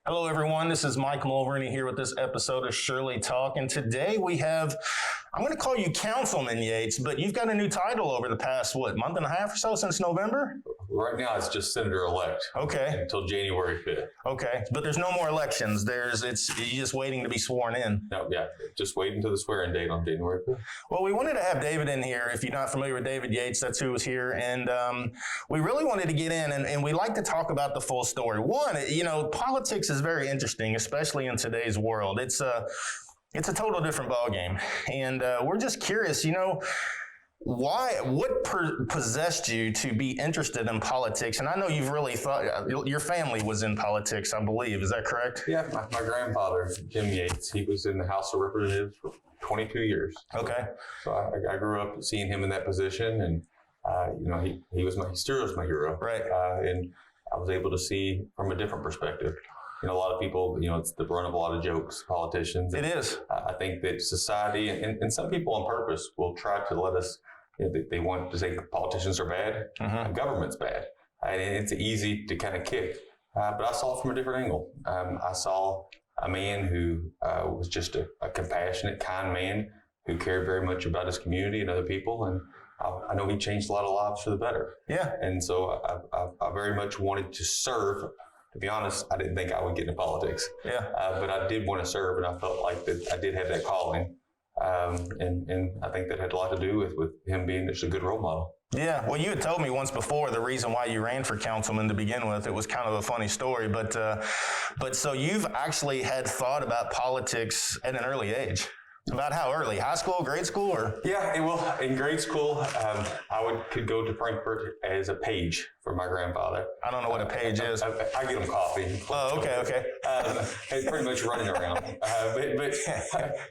Hello, everyone. This is Mike Mulrooney here with this episode of Shirley Talk. And today we have, I'm going to call you Councilman Yates, but you've got a new title over the past, month and a half or so since November? Right now, it's just Senator-Elect. Okay. Until January 5th. Okay. But there's no more elections. You're just waiting to be sworn in. No, yeah. Just waiting until the swearing date on January 5th. Well, we wanted to have David in here. If you're not familiar with David Yates, that's who was here. And we really wanted to get in, and we like to talk about the full story. One, politics is very interesting, especially in today's world. It's a total different ballgame. And we're just curious, what possessed you to be interested in politics? And I know you've really thought, your family was in politics, I believe. Is that correct? Yeah, my grandfather, Jim Yates, he was in the House of Representatives for 22 years. Okay. So I grew up seeing him in that position, and, he still was my hero. Right. And I was able to see from a different perspective. A lot of people, it's the brunt of a lot of jokes, politicians. It is. I think that society, and some people on purpose will try to let us, they want to say politicians are bad, government's bad. And it's easy to kind of kick. But I saw it from a different angle. I saw a man who was just a compassionate, kind man who cared very much about his community and other people. And I know he changed a lot of lives for the better. Yeah. And so I very much wanted to serve. To be honest, I didn't think I would get into politics. Yeah. But I did want to serve, and I felt like that I did have that calling. And I think that had a lot to do with him being just a good role model. Yeah. Well, you had told me once before the reason why you ran for councilman to begin with. It was kind of a funny story, but so you've actually had thought about politics at an early age. About how early? High school, grade school, or? Yeah, well, in grade school, I could go to Frankfurt as a page for my grandfather. I don't know what a page is. I get him coffee. Oh, okay. He's pretty much running around. But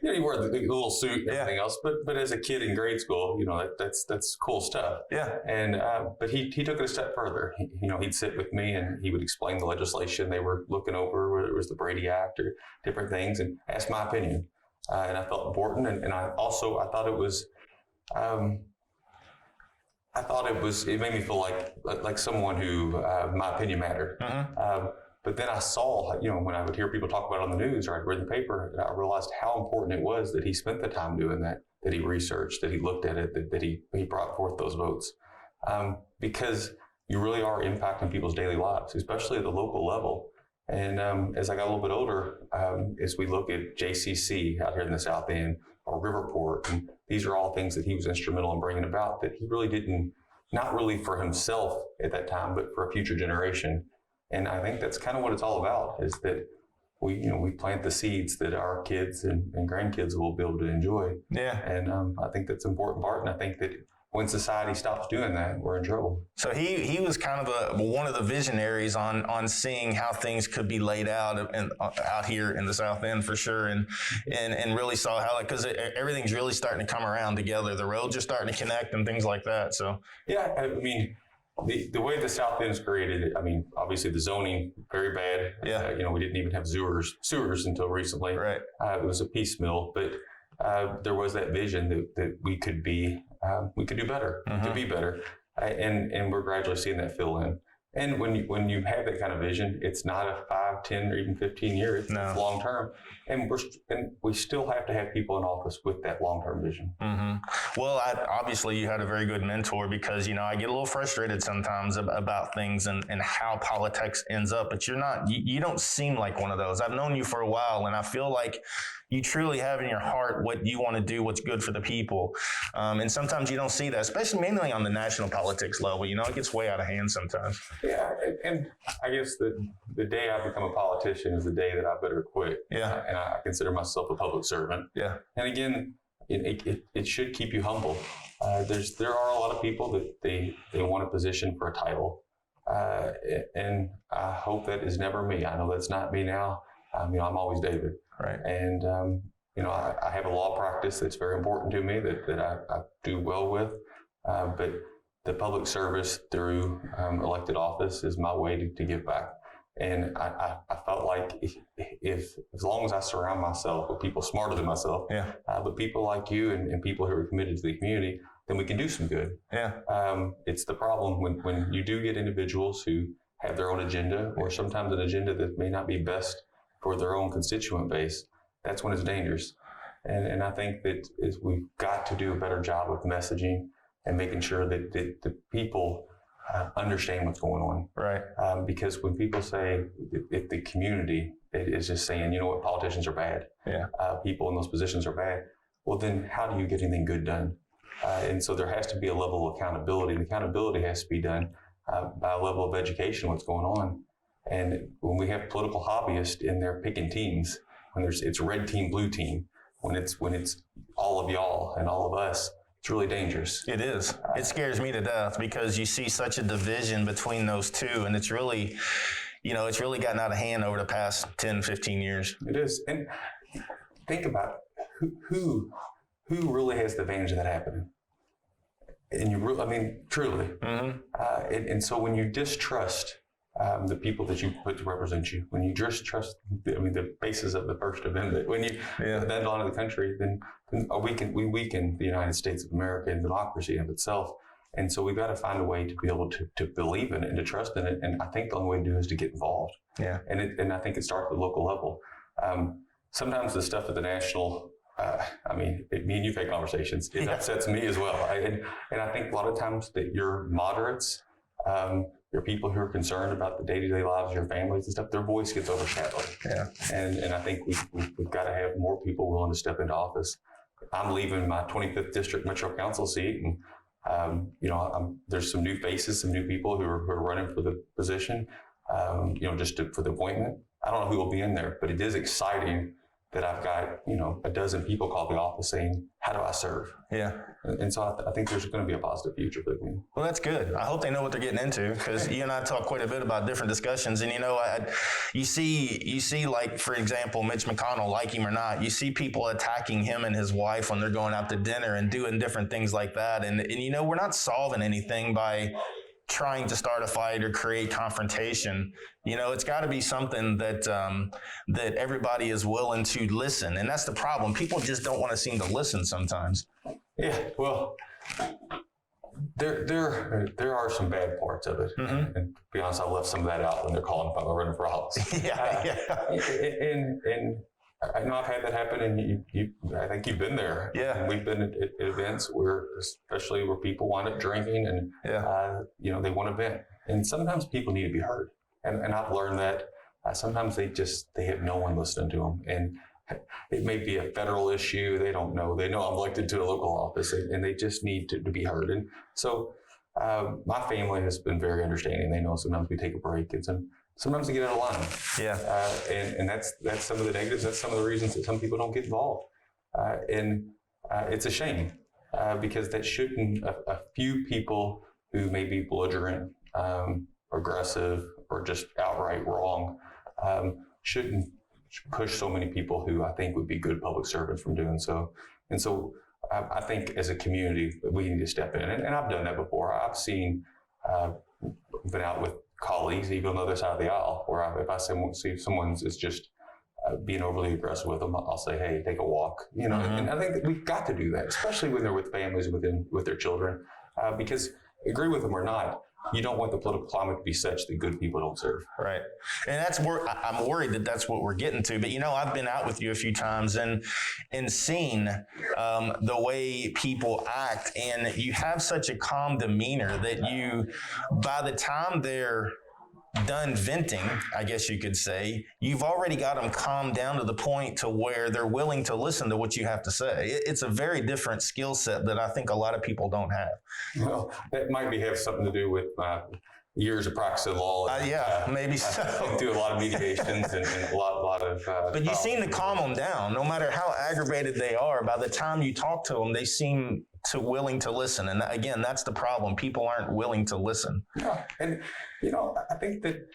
he wore the little suit and everything else. But as a kid in grade school, that's cool stuff. Yeah. And but he took it a step further. He'd sit with me and he would explain the legislation they were looking over, whether it was the Brady Act or different things, and ask my opinion. And I felt important, and I thought it was, it made me feel like someone who my opinion mattered. But then I saw, when I would hear people talk about it on the news or I'd read the paper, I realized how important it was that he spent the time doing that he researched, that he looked at it, that he brought forth those votes, because you really are impacting people's daily lives, especially at the local level. And as I got a little bit older, as we look at JCC out here in the South End or Riverport, and these are all things that he was instrumental in bringing about that he really didn't, not really for himself at that time, but for a future generation. And I think that's kind of what it's all about, is that we plant the seeds that our kids and grandkids will be able to enjoy. Yeah. And I think that's an important part. And I think that when society stops doing that, we're in trouble. So he was kind of one of the visionaries on seeing how things could be laid out out here in the South End for sure, and really saw how, because everything's really starting to come around together. The roads are starting to connect and things like that. So yeah, I mean, the way the South End is created, I mean, obviously the zoning very bad. Yeah. We didn't even have sewers until recently. Right. It was a piecemeal, but there was that vision that we could do better, to be better. And we're gradually seeing that fill in. And when you have that kind of vision, it's not a 5, 10, or even 15 years. No. It's long term. And we still have to have people in office with that long term vision. Mm-hmm. Well, obviously you had a very good mentor, because I get a little frustrated sometimes about things and how politics ends up. But you don't seem like one of those. I've known you for a while, and I feel like you truly have in your heart what you want to do, what's good for the people. And sometimes you don't see that, especially mainly on the national politics level. It gets way out of hand sometimes. Yeah, and I guess the day I become a politician is the day that I better quit. Yeah. And I consider myself a public servant. Yeah. And again, it should keep you humble. There are a lot of people that they want a position for a title. And I hope that is never me. I know that's not me now. I'm always David. Right. And, I have a law practice that's very important to me that I do well with. But the public service through elected office is my way to give back. And I felt like if as long as I surround myself with people smarter than myself, but people like you and people who are committed to the community, then we can do some good. Yeah. It's the problem when you do get individuals who have their own agenda, or sometimes an agenda that may not be best for their own constituent base, that's when it's dangerous. And I think that we've got to do a better job of messaging and making sure that the people understand what's going on. Right. Because when people say, if the community is just saying, you know what, politicians are bad, people in those positions are bad, well, then how do you get anything good done? And so there has to be a level of accountability. And accountability has to be done by a level of education, what's going on. And when we have political hobbyists in there picking teams, when it's red team, blue team, when it's all of y'all and all of us, it's really dangerous. It is. It scares me to death because you see such a division between those two, and it's really, it's really gotten out of hand over the past 10, 15 years. It is. And think about who really has the advantage of that happening. And truly. Mm-hmm. And so when you distrust the people that you put to represent you, when you just trust, the basis of the First Amendment, when you put that onto the country, then we weaken the United States of America and democracy of itself. And so we've got to find a way to be able to believe in it and to trust in it. And I think the only way to do it is to get involved. Yeah. And I think it starts at the local level. Sometimes the stuff at the national, me and you've had conversations. It upsets me as well. And I think a lot of times that your moderates, your people who are concerned about the day-to-day lives of your families and stuff, their voice gets overshadowed. Yeah. And I think we've got to have more people willing to step into office. I'm leaving my 25th District Metro Council seat, and there's some new faces, some new people who are running for the position, for the appointment. I don't know who will be in there, but it is exciting that I've got, a dozen people call the office saying, how do I serve? Yeah. And so I think there's going to be a positive future for the community. Well, that's good. I hope they know what they're getting into, because you and I talk quite a bit about different discussions. And, you see, like, for example, Mitch McConnell, like him or not, you see people attacking him and his wife when they're going out to dinner and doing different things like that. And we're not solving anything by trying to start a fight or create confrontation. It's got to be something that everybody is willing to listen. And that's the problem. People just don't want to seem to listen sometimes. Yeah, well, there are some bad parts of it. Mm-hmm. And to be honest, I left some of that out when they're calling if I'm running for office. And I know I've had that happen, and I think you've been there. Yeah. And we've been at events especially where people wind up drinking, and they want to vent. And sometimes people need to be heard. And I've learned that sometimes they have no one listening to them. And it may be a federal issue. They don't know. They know I'm elected to a local office, and they just need to be heard. And so my family has been very understanding. They know sometimes we take a break, and sometimes they get out of line. Yeah. And that's some of the negatives. That's some of the reasons that some people don't get involved. And it's a shame because that shouldn't, a few people who may be belligerent, aggressive, or just outright wrong, shouldn't push so many people who I think would be good public servants from doing so. And so I think as a community, we need to step in. And I've done that before. I've been out with colleagues, even on the other side of the aisle, where if I see someone is just being overly aggressive with them, I'll say, hey, take a walk. Mm-hmm. And I think that we've got to do that, especially when they're with families, with their children, because agree with them or not, you don't want the political climate to be such that good people don't serve. Right. And that's where I'm worried that that's what we're getting to. But, I've been out with you a few times and seen the way people act. And you have such a calm demeanor that by the time they're done venting, I guess you could say, you've already got them calmed down to the point to where they're willing to listen to what you have to say. It's a very different skill set that I think a lot of people don't have. Well, that might have something to do with years of practice in law. Maybe so. Do a lot of mediations and a lot of. But you seem to calm them down, no matter how aggravated they are. By the time you talk to them, they seem willing to listen. And again, that's the problem. People aren't willing to listen. Yeah. And, I think that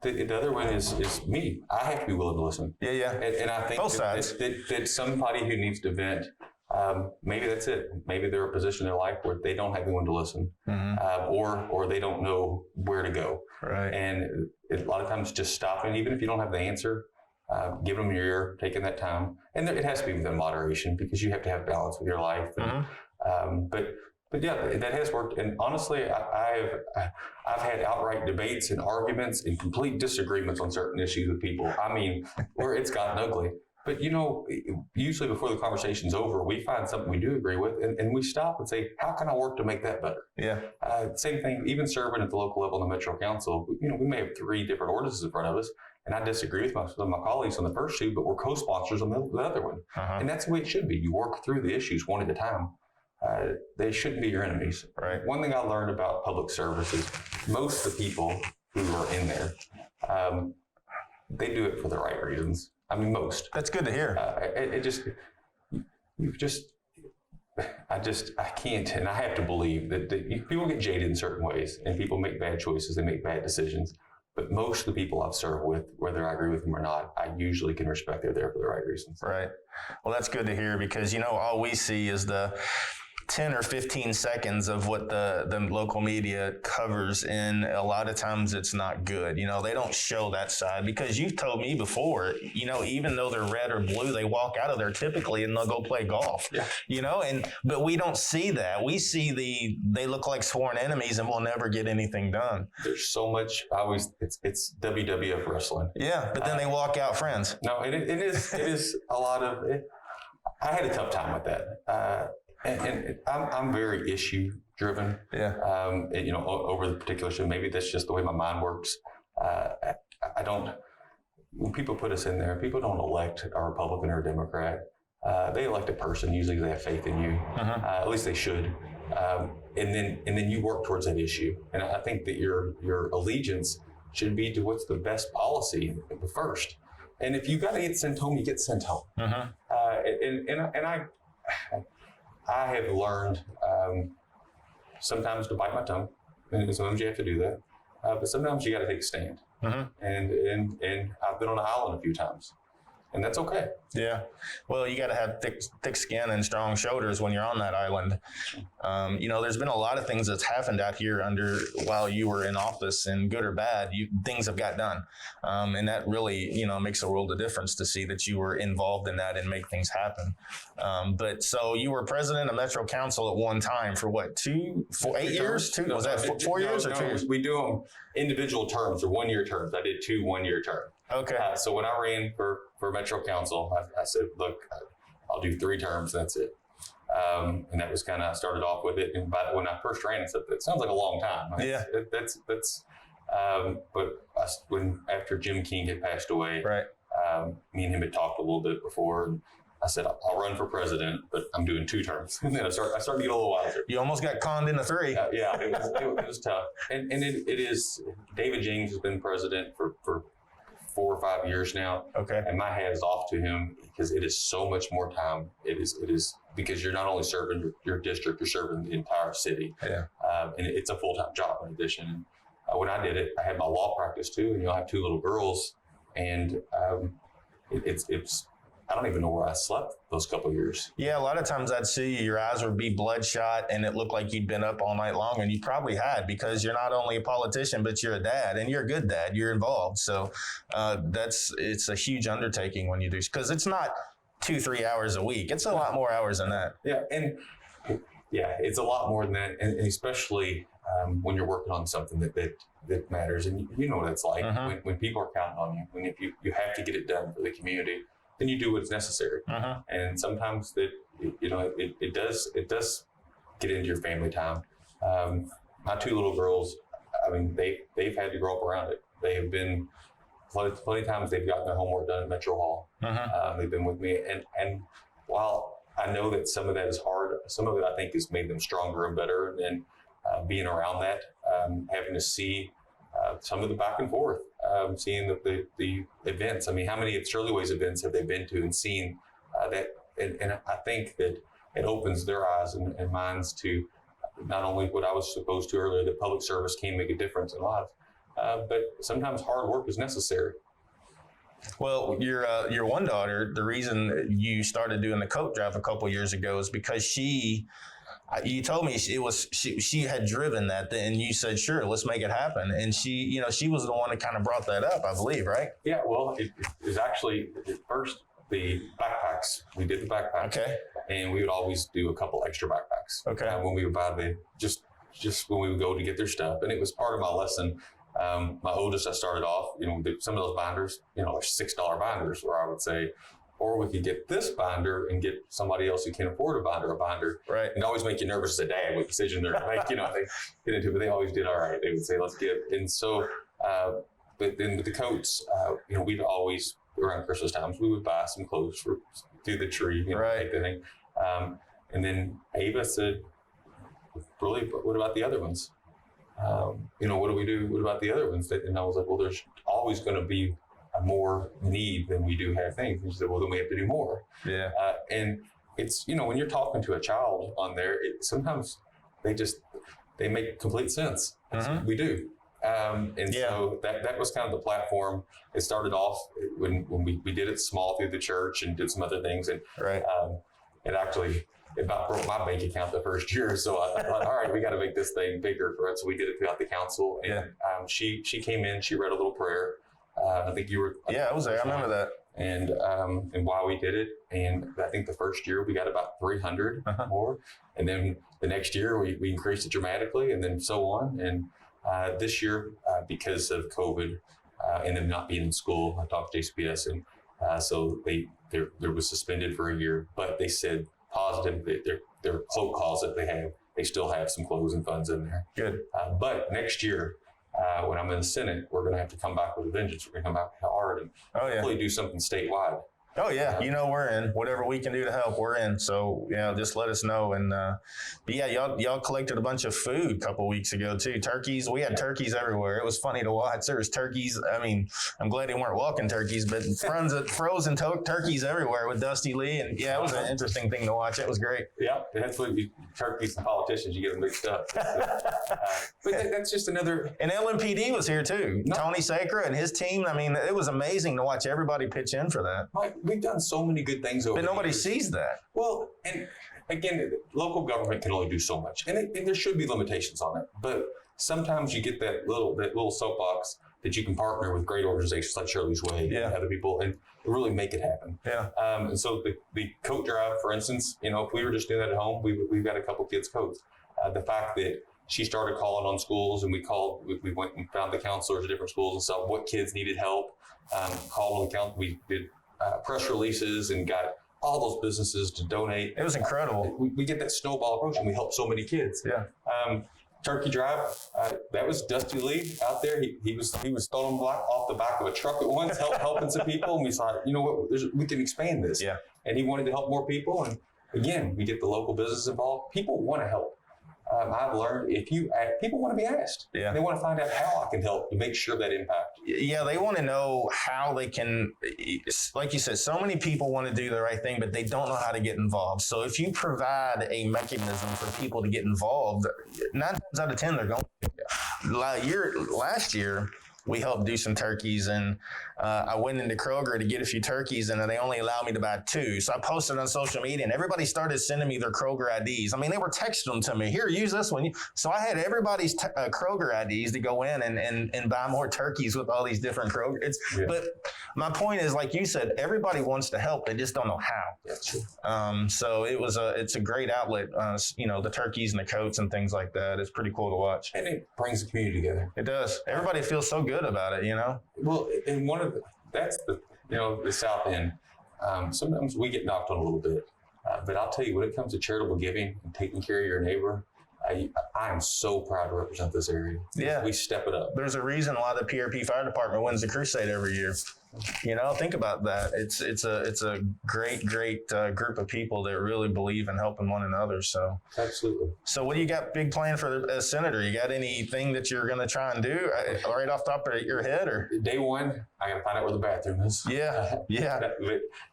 the other one is me. I have to be willing to listen. Yeah. And I think both sides. That somebody who needs to vent, maybe that's it. Maybe they're in a position in their life where they don't have anyone to listen, mm-hmm. Or they don't know where to go. Right. And a lot of times just stopping, even if you don't have the answer, give them your ear, taking that time. And it has to be within moderation because you have to have balance with your life. And, mm-hmm. But But yeah, that has worked. And honestly, I've had outright debates and arguments and complete disagreements on certain issues with people. I mean, where it's gotten ugly. But usually before the conversation's over, we find something we do agree with, and we stop and say, how can I work to make that better? Yeah. Same thing, even serving at the local level in the Metro Council, we may have 3 different ordinances in front of us, and I disagree with my colleagues on the first 2, but we're co-sponsors on the other one. And that's the way it should be. You work through the issues one at a time. They shouldn't be your enemies. Right. One thing I learned about public service is most of the people who are in there, they do it for the right reasons. I mean, most. That's good to hear. I can't, and I have to believe that people get jaded in certain ways, and people make bad choices, they make bad decisions. But most of the people I've served with, whether I agree with them or not, I usually can respect they're there for the right reasons. Right. Well, that's good to hear, because, all we see is the 10 or 15 seconds of what the local media covers. And a lot of times it's not good. They don't show that side, because you've told me before, even though they're red or blue, they walk out of there typically and they'll go play golf, but we don't see that. We see they look like sworn enemies and we'll never get anything done. There's so much, it's WWF wrestling. Yeah. But then they walk out friends. No, it is a lot of it. I had a tough time with that. And I'm very issue driven. Yeah. Over the particular show, maybe that's just the way my mind works. I don't. When people put us in there, people don't elect a Republican or a Democrat. They elect a person. Usually, they have faith in you. At least they should. And then you work towards that issue. And I think that your allegiance should be to what's the best policy first. And if you got to get sent home, you get sent home. I have learned sometimes to bite my tongue, and sometimes you have to do that. But sometimes you got to take a stand. And I've been on an island a few times, and that's okay. Yeah. Well, you got to have thick skin and strong shoulders when you're on that island. There's been a lot of things that's happened out here while you were in office, and good or bad, things have got done. And that really, makes a world of difference to see that you were involved in that and make things happen. But so you were president of Metro Council at one time for what, 8 years? Was that 4 years or 2 years? We do them individual terms or 1 year terms. I did 2 1-year terms. Okay. So when I ran for Metro Council, I said, look, I'll do 3 terms. That's it. And that was kind of, I started off with it. And when I first ran, I said, that sounds like a long time. Yeah. When after Jim King had passed away, right. Me and him had talked a little bit before. And I said, I'll run for president, but I'm doing 2 terms. And then I started to get a little wiser. You almost got conned into 3. Yeah, it was tough. And it is, David James has been president for 4 or 5 years now. Okay. And my hat is off to him, because it is so much more time. It is because you're not only serving your district, you're serving the entire city. Yeah. And it's a full-time job in addition. When I did it, I had my law practice too, and I have 2 little girls, and it's I don't even know where I slept those couple of years. Yeah, a lot of times I'd see your eyes would be bloodshot, and it looked like you'd been up all night long, and you probably had, because you're not only a politician, but you're a dad, and you're a good dad. You're involved. So it's a huge undertaking when you do, because it's not 2-3 hours a week. It's a lot more hours than that. Yeah, and it's a lot more than that, and especially when you're working on something that matters, and you know what it's like when people are counting on you, when you have to get it done for the community. Then you do what's necessary, and sometimes it does get into your family time. My 2 little girls, I mean, they've had to grow up around it. They have been plenty of times they've gotten their homework done at Metro Hall. They've been with me, and while I know that some of that is hard, some of it I think has made them stronger and better. And being around that, having to see some of the back and forth. Seeing the events. I mean, how many of Shirley Way's events have they been to and seen that? And I think that it opens their eyes and minds to not only what I was supposed to earlier, that public service can make a difference in lives, but sometimes hard work is necessary. Well, your one daughter, the reason you started doing the coat drive a couple years ago is because you told me she had driven that, and you said, sure, let's make it happen. And she was the one that kind of brought that up, I believe, right? Yeah, well, it was actually at first the backpacks. We did the backpacks. Okay. And we would always do a couple extra backpacks. bags. Okay. When we would buy just when we would go to get their stuff. And it was part of my lesson. My oldest, I started off, some of those binders, like $6 binders, where I would say, or we could get this binder and get somebody else who can't afford a binder. Right. And always make you nervous as a dad what decision they're going to make. They get into it, but they always did all right. They would say, let's get. And so, but then with the coats, we'd always, around Christmas times, we would buy some clothes through the tree, right. Take the thing. And then Ava said, really, what about the other ones? What do we do? What about the other ones? And I was like, well, there's always going to be more need than we do have things. And she said, well, then we have to do more. Yeah. And it's, when you're talking to a child on there, sometimes they make complete sense. Mm-hmm. We do. So that was kind of the platform. It started off when we did it small through the church and did some other things. And right. It about broke my bank account the first year. So I thought, all right, we got to make this thing bigger for it. So we did it throughout the council. And she came in, she read a little prayer. I think you were. Yeah, I was there. I remember that. And while we did it, and I think the first year we got about 300 more. And then the next year we increased it dramatically, and then so on. And this year, because of COVID and them not being in school, I talked to JCPS, and so there was suspended for a year. But they said positive that their cloak closet they still have some clothes and funds in there. Good. But next year, when I'm in the Senate, we're going to have to come back with a vengeance. We're going to come back hard and hopefully do something statewide. Oh yeah, we're in. Whatever we can do to help, we're in. So just let us know. And but y'all collected a bunch of food a couple weeks ago too. Turkeys. We had turkeys everywhere. It was funny to watch. There was turkeys. I mean, I'm glad they weren't walking turkeys, but frozen turkeys everywhere with Dusty Lee. And it was an interesting thing to watch. It was great. Yeah, that's what turkeys and politicians, you get them mixed up. But that's just another. And LMPD was here too. No. Tony Sacra and his team. I mean, it was amazing to watch everybody pitch in for that. Mike, we've done so many good things over but nobody years. Sees that. Well, and again, local government can only do so much, and there should be limitations on it. But sometimes you get that little soapbox that you can partner with great organizations like Shirley's Way and other people, and really make it happen. Yeah. And so the coat drive, for instance, if we were just doing that at home, we've got a couple kids' coats. The fact that she started calling on schools, and we went and found the counselors at different schools and saw what kids needed help. Called on the council. We did press releases and got all those businesses to donate. It was incredible. We get that snowball approach, and we help so many kids. Yeah. Turkey Drive, that was Dusty Lee out there. He was throwing block off the back of a truck at once, helping some people. And we thought, we can expand this. Yeah. And he wanted to help more people. And again, we get the local business involved. People want to help. I've learned people want to be asked. Yeah. They want to find out how I can help to make sure that impact. Yeah, they want to know how they can, like you said, so many people want to do the right thing, but they don't know how to get involved. So if you provide a mechanism for people to get involved, 9 times out of 10, they're going to. Last year, we helped do some turkeys, and I went into Kroger to get a few turkeys, and they only allowed me to buy 2. So I posted on social media, and everybody started sending me their Kroger IDs. I mean, they were texting them to me. Here, use this one. So I had everybody's Kroger IDs to go in and buy more turkeys with all these different Kroger. But my point is, like you said, everybody wants to help. They just don't know how. That's true. So it's a great outlet. The turkeys and the coats and things like that. It's pretty cool to watch. And it brings the community together. It does. Everybody feels so good about it, Well, and that's the South End. Sometimes we get knocked on a little bit, but I'll tell you, when it comes to charitable giving and taking care of your neighbor, I am so proud to represent this area. Yeah. We step it up. There's a reason why the PRP Fire Department wins the Crusade every year. Think about that. It's a great group of people that really believe in helping one another. So absolutely. So what do you got big plan for the senator? You got anything that you're going to try and do right off the top of your head, or day one? I got to find out where the bathroom is. Yeah.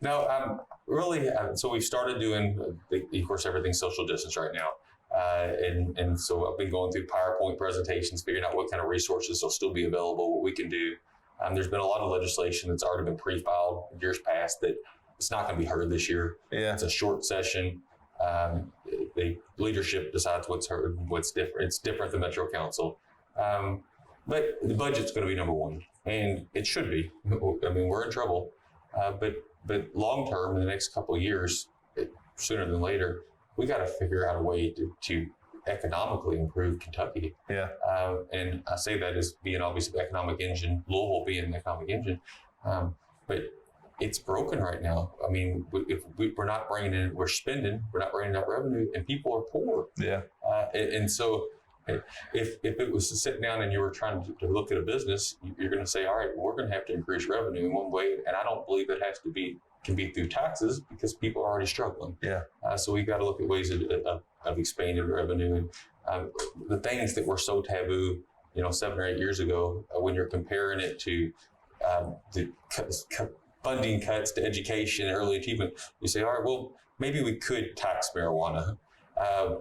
No, really. So we started doing, of course, everything's social distance right now. And so I've been going through PowerPoint presentations, figuring out what kind of resources will still be available, what we can do. There's been a lot of legislation that's already been pre-filed in years past that it's not going to be heard this year. Yeah. It's a short session. The leadership decides what's heard and what's different. It's different than Metro Council. But the budget's going to be number one, and it should be. I mean, we're in trouble. But long term, in the next couple of years, sooner than later, we got to figure out a way to economically improve Kentucky. Yeah. And I say that as being obviously the economic engine, Louisville being an economic engine, but it's broken right now. I mean, we're not bringing in, we're spending, we're not bringing up revenue, and people are poor. Yeah. And so if it was to sit down and you were trying to look at a business, you're going to say, all right, we're going to have to increase revenue in one way. And I don't believe it can be through taxes, because people are already struggling. Yeah. So we've got to look at ways of expanding revenue. And the things that were so taboo, 7 or 8 years ago, when you're comparing it to the funding cuts to education, early achievement, you say, all right, well, maybe we could tax marijuana.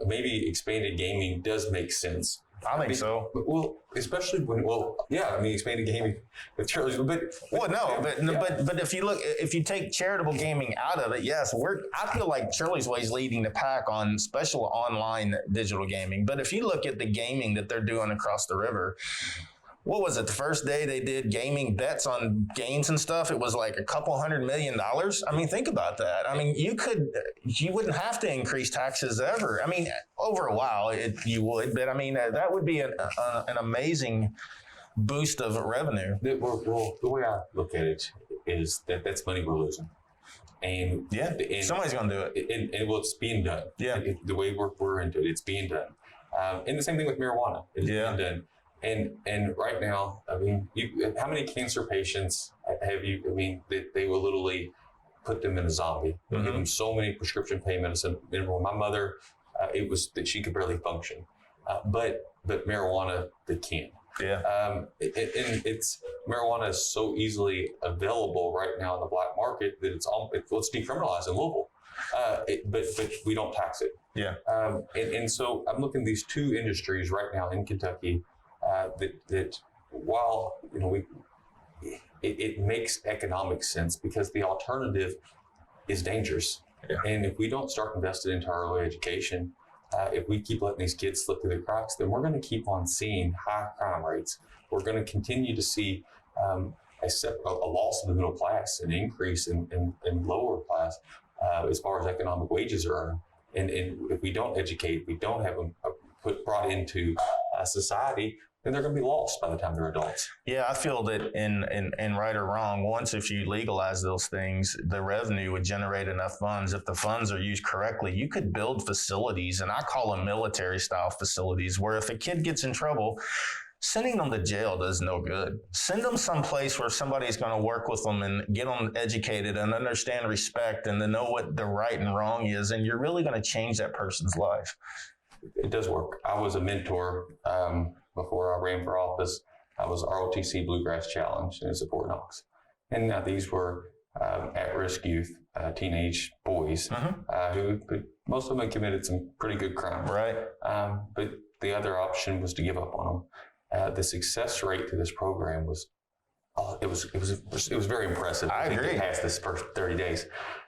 Maybe expanded gaming does make sense. I think so. Well, especially expanded gaming with Shirley's, but if you take charitable gaming out of it, yes, I feel like Shirley's Way is leading the pack on special online digital gaming. But if you look at the gaming that they're doing across the river, what was it? The first day they did gaming bets on games and stuff, it was like $200 million. I mean, think about that. I mean, you wouldn't have to increase taxes ever. I mean, over a while you would, but I mean, that would be an amazing boost of revenue. Well, the way I look at it is that's money we're losing. And somebody's going to do it. And it's being done. Yeah. The way we're into it, it's being done. And the same thing with marijuana. It's being done. And right now, I mean, how many cancer patients have you? I mean, they will literally put them in a zombie. They give them so many prescription pain medicine. Remember, my mother, it was that she could barely function, but marijuana, they can. Yeah. And marijuana is so easily available right now in the black market that it's decriminalized in Louisville, but we don't tax it. Yeah. And so I'm looking at these two industries right now in Kentucky. That while it makes economic sense, because the alternative is dangerous. Yeah. And if we don't start investing into our early education, if we keep letting these kids slip through the cracks, then we're going to keep on seeing high crime rates. We're going to continue to see a loss of the middle class, an increase in lower class as far as economic wages are earned. And if we don't educate, we don't have them brought into society, then they're going to be lost by the time they're adults. Yeah, I feel that in right or wrong, once if you legalize those things, the revenue would generate enough funds. If the funds are used correctly, you could build facilities, and I call them military-style facilities, where if a kid gets in trouble, sending them to jail does no good. Send them someplace where somebody's going to work with them and get them educated and understand respect and to know what the right and wrong is, and you're really going to change that person's life. It does work. I was a mentor before I ran for office. I was ROTC Bluegrass Challenge in Support Knox. And now these were at-risk youth, teenage boys, who most of them had committed some pretty good crimes. Right. But the other option was to give up on them. The success rate through this program was very impressive. I agree. They passed this first 30 days,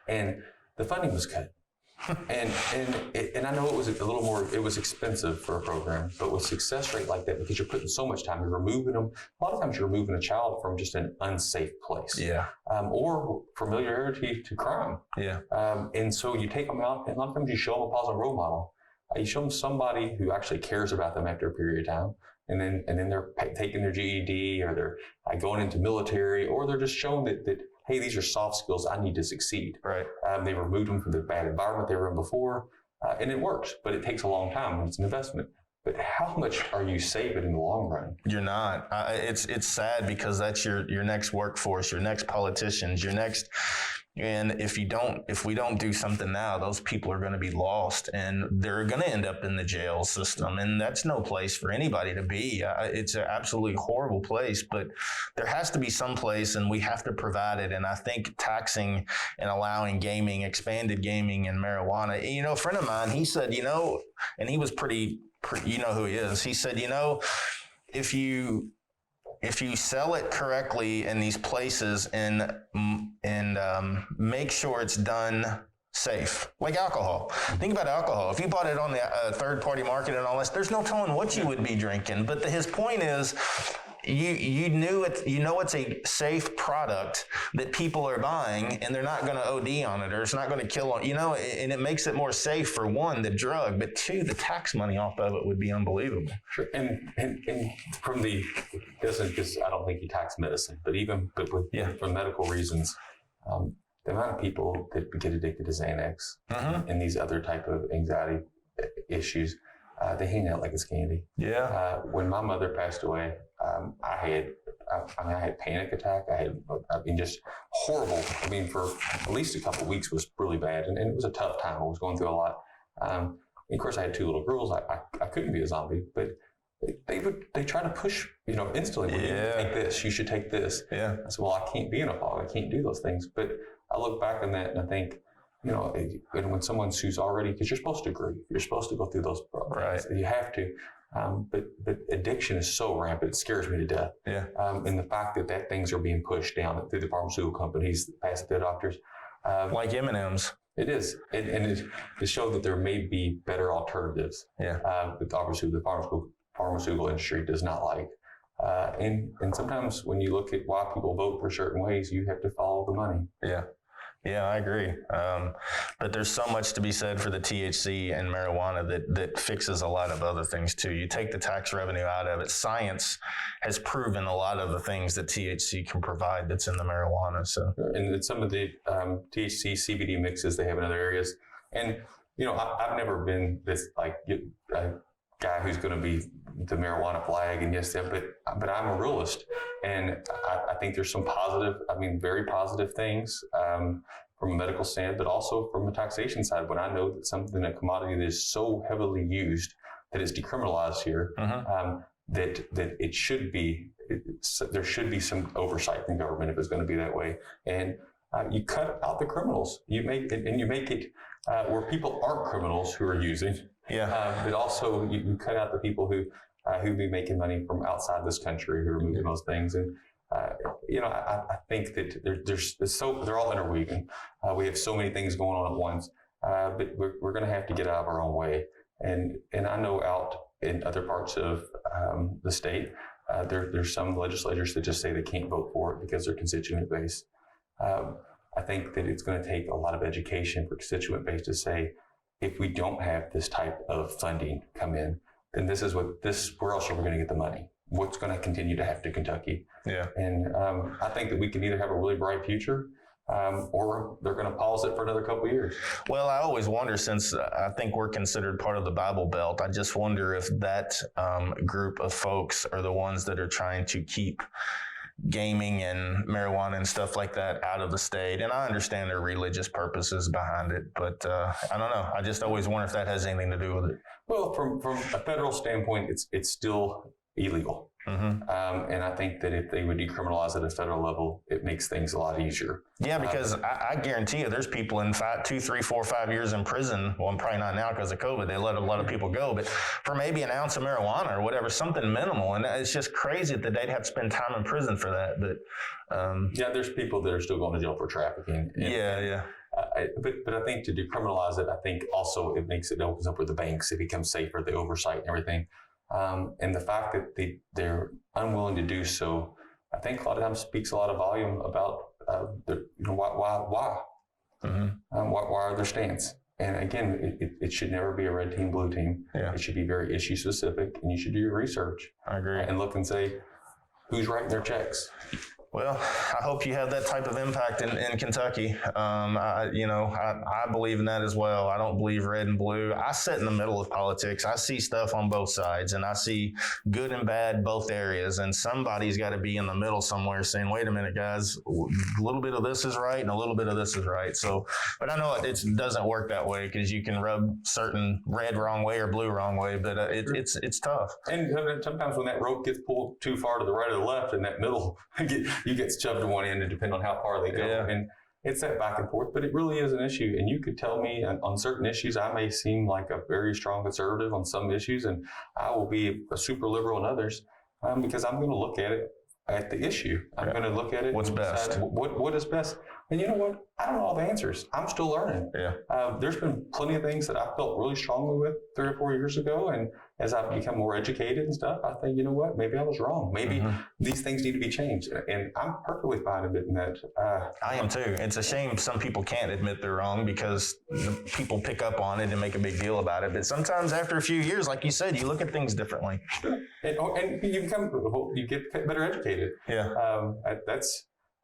and the funding was cut. And I know it was a little more, it was expensive for a program, but with success rate like that, because you're putting so much time, you're removing them. A lot of times you're removing a child from just an unsafe place. Yeah. Or familiarity to crime. Yeah. And so you take them out, and a lot of times you show them a positive role model. You show them somebody who actually cares about them after a period of time. And then they're taking their GED, or they're going into military, or they're just showing that hey, these are soft skills. I need to succeed. Right. They removed them from the bad environment they were in before, and it works. But it takes a long time, and it's an investment. But how much are you saving in the long run? You're not. It's sad, because that's your next workforce, your next politicians, your next. And if we don't do something now, those people are going to be lost, and they're going to end up in the jail system. And that's no place for anybody to be. It's an absolutely horrible place, but there has to be some place, and we have to provide it. And I think taxing and allowing gaming, expanded gaming and marijuana, a friend of mine, he said, and he was pretty, you know who he is. He said, if you sell it correctly in these places and make sure it's done safe, like alcohol. Think about alcohol. If you bought it on the third-party market and all this, there's no telling what you would be drinking. But his point is, you knew it. You know it's a safe product that people are buying, and they're not going to OD on it, or it's not going to kill on. And it makes it more safe for one, the drug, but two, the tax money off of it would be unbelievable. Sure. And from the doesn't because I don't think he tax medicine, but for medical reasons, the amount of people that get addicted to Xanax and these other type of anxiety issues, they hang out like it's candy. Yeah. When my mother passed away, I had panic attack. I had just horrible. For at least a couple of weeks was really bad, and it was a tough time. I was going through a lot. And of course, I had two little girls. I couldn't be a zombie, but they try to push, instantly. Well, you take this. You should take this. Yeah. I said, well, I can't be in a fog. I can't do those things. But I look back on that and I think, and when someone who's already, because you're supposed to grieve, you're supposed to go through those problems. Right. You have to. But addiction is so rampant, it scares me to death. Yeah. And the fact that things are being pushed down through the pharmaceutical companies, past the doctors. Like M&Ms. It is. And it showed that there may be better alternatives. Yeah. That obviously the pharmaceutical industry does not like. And sometimes when you look at why people vote for certain ways, you have to follow the money. Yeah. Yeah, I agree. But there's so much to be said for the THC and marijuana that fixes a lot of other things too. You take the tax revenue out of it. Science has proven a lot of the things that THC can provide that's in the marijuana. So, and some of the THC CBD mixes they have in other areas. And I've never been this guy who's going to be the marijuana flag and but I'm a realist, and I think there's some very positive things from a medical stand, but also from a taxation side. When I know that a commodity that is so heavily used that is decriminalized here, that it should be, there should be some oversight from government if it's going to be that way. And you cut out the criminals. You make it where people aren't criminals who are using. Yeah. But also you cut out the people who be making money from outside this country who are moving those things. And I think that they're all interweaving. We have so many things going on at once, but we're going to have to get out of our own way. And I know out in other parts of the state, there's some legislators that just say they can't vote for it because they're constituent based. I think that it's going to take a lot of education for constituent base to say, if we don't have this type of funding come in, then where else are we going to get the money? What's going to continue to happen to Kentucky? Yeah. And I think that we can either have a really bright future or they're going to pause it for another couple of years. Well, I always wonder, since I think we're considered part of the Bible Belt, I just wonder if that group of folks are the ones that are trying to keep gaming and marijuana and stuff like that out of the state. And I understand their religious purposes behind it, but I don't know. I just always wonder if that has anything to do with it. Well, from a federal standpoint, it's still illegal. And I think that if they would decriminalize at a federal level, it makes things a lot easier. Yeah, because I guarantee you there's people in 2, 3, 4, 5 years in prison. Well, probably not now because of COVID. They let a lot of people go, but for maybe an ounce of marijuana or whatever, something minimal. And it's just crazy that they'd have to spend time in prison for that. But there's people that are still going to jail for trafficking. But I think to decriminalize it, I think also it opens up with the banks. It becomes safer, the oversight and everything. And the fact that they're unwilling to do so, I think a lot of times speaks a lot of volume about why are their stance. And again, it should never be a red team, blue team. Yeah. It should be very issue specific, and you should do your research. I agree. And look and say, who's writing their checks? Well, I hope you have that type of impact in Kentucky. I believe in that as well. I don't believe red and blue. I sit in the middle of politics. I see stuff on both sides, and I see good and bad both areas. And somebody's got to be in the middle somewhere saying, wait a minute, guys, a little bit of this is right and a little bit of this is right. So, but I know it doesn't work that way because you can rub certain red wrong way or blue wrong way, but it's tough. And sometimes when that rope gets pulled too far to the right or the left, in that middle, you get shoved to one end and depend on how far they go. Yeah. And it's that back and forth, but it really is an issue. And you could tell me on certain issues, I may seem like a very strong conservative on some issues, and I will be a super liberal on others because I'm going to look at the issue. I'm going to look at it. What's best? What is best? And you know what? I don't know all the answers. I'm still learning. Yeah. There's been plenty of things that I felt really strongly with 3 or 4 years ago. And as I've become more educated and stuff, I think, you know what? Maybe I was wrong. Maybe these things need to be changed. And I'm perfectly fine admitting that. I am too. It's a shame some people can't admit they're wrong because people pick up on it and make a big deal about it. But sometimes after a few years, like you said, you look at things differently. And you get better educated. Yeah.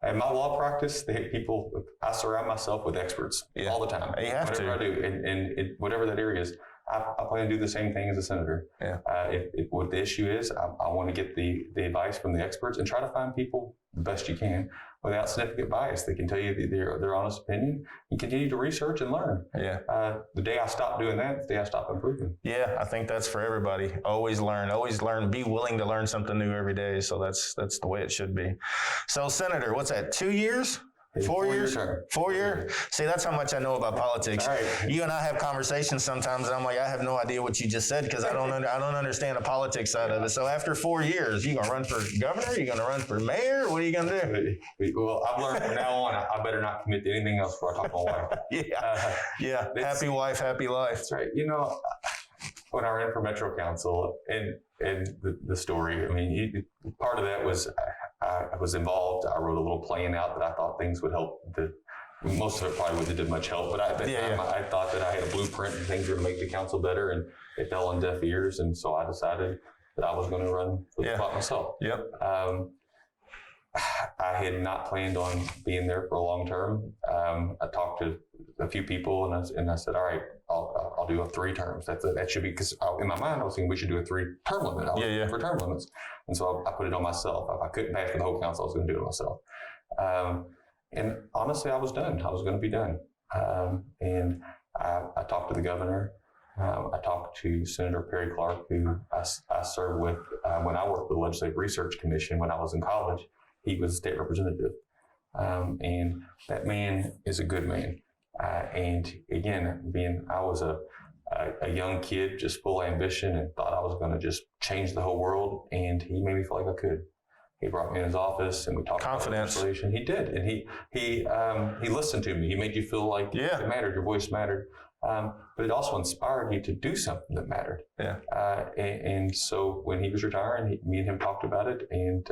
In my law practice, I surround myself with experts all the time. You have whatever to. I do, and whatever that area is, I plan to do the same thing as a senator. Yeah. What the issue is, I want to get the advice from the experts and try to find people the best you can without significant bias. They can tell you their honest opinion and continue to research and learn. Yeah. The day I stop doing that, the day I stop improving. Yeah, I think that's for everybody. Always learn, be willing to learn something new every day. So that's the way it should be. So Senator, what's that, 2 years? 4 years? Term. 4 year? See, that's how much I know about politics. All right. You and I have conversations sometimes, and I'm like, I have no idea what you just said because I don't understand the politics side of it. So after 4 years, you gonna run for governor? You gonna run for mayor? What are you gonna do? Well, I've learned from now on, I better not commit to anything else before I talk to my wife. Yeah. Happy wife, happy life. That's right. You know, when I ran for Metro Council and the story, I mean, part of that was I was involved. I wrote a little plan out that I thought things would help. Most of it probably wouldn't have did much help, but I thought that I had a blueprint and things were going to make the council better, and it fell on deaf ears. And so I decided that I was going to run for the spot myself. Yep. I had not planned on being there for a long term. I talked to a few people and I said, all right, I'll do 3 terms. That should be, because in my mind I was thinking we should do a 3-term limit. I was for term limits. And so I put it on myself. If I couldn't pass for the whole council, I was going to do it myself. And honestly, I was done. I was going to be done. And I talked to the governor. I talked to Senator Perry Clark, who I served with when I worked with the Legislative Research Commission when I was in college. He was state representative. And that man is a good man. And again, I was a young kid, just full of ambition and thought I was going to just change the whole world. And he made me feel like I could. He brought me in his office and we talked about legislation. He did. And he listened to me. He made you feel like it mattered. Your voice mattered. But it also inspired you to do something that mattered. Yeah. And so when he was retiring, me and him talked about it. And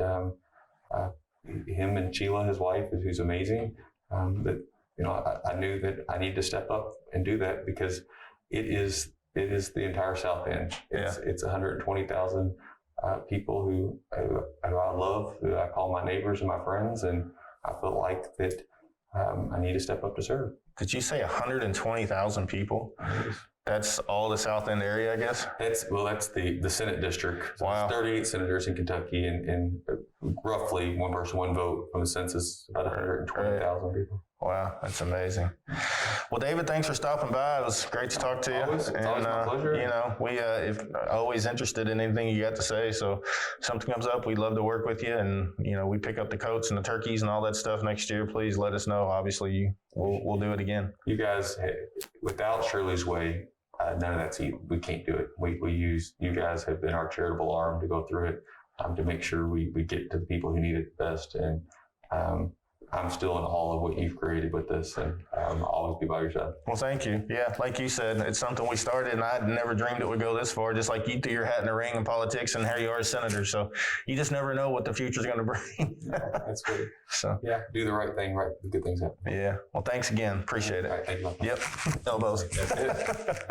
him and Sheila, his wife, who's amazing, that, you know, I knew that I need to step up and do that because it is the entire South End. It's 120,000 people who I love, who I call my neighbors and my friends, and I felt like that I need to step up to serve. Did you say 120,000 people? That's all the South End area, I guess? That's the Senate district. So wow. There's 38 senators in Kentucky and roughly one person, one vote from the census, about 120,000 people. Wow, that's amazing. Well, David, thanks for stopping by. It was great to talk to you. It's always my pleasure. You know, we always interested in anything you got to say. So if something comes up, we'd love to work with you. And, you know, we pick up the coats and the turkeys and all that stuff next year. Please let us know. Obviously, we'll do it again. You guys, without Shirley's way, none of that's easy. We can't do it. You guys have been our charitable arm to go through it, to make sure we get to the people who need it best. And I'm still in awe of what you've created with this, and I'll always be by your side. Well, thank you. Yeah, like you said, it's something we started, and I never dreamed it would go this far, just like you threw your hat in the ring in politics, and here you are as senator. So you just never know what the future's going to bring. That's good. So yeah, do the right thing, right? The good things happen. Yeah. Well, thanks again. Appreciate it. All right, thank you. Yep. Elbows. That's it.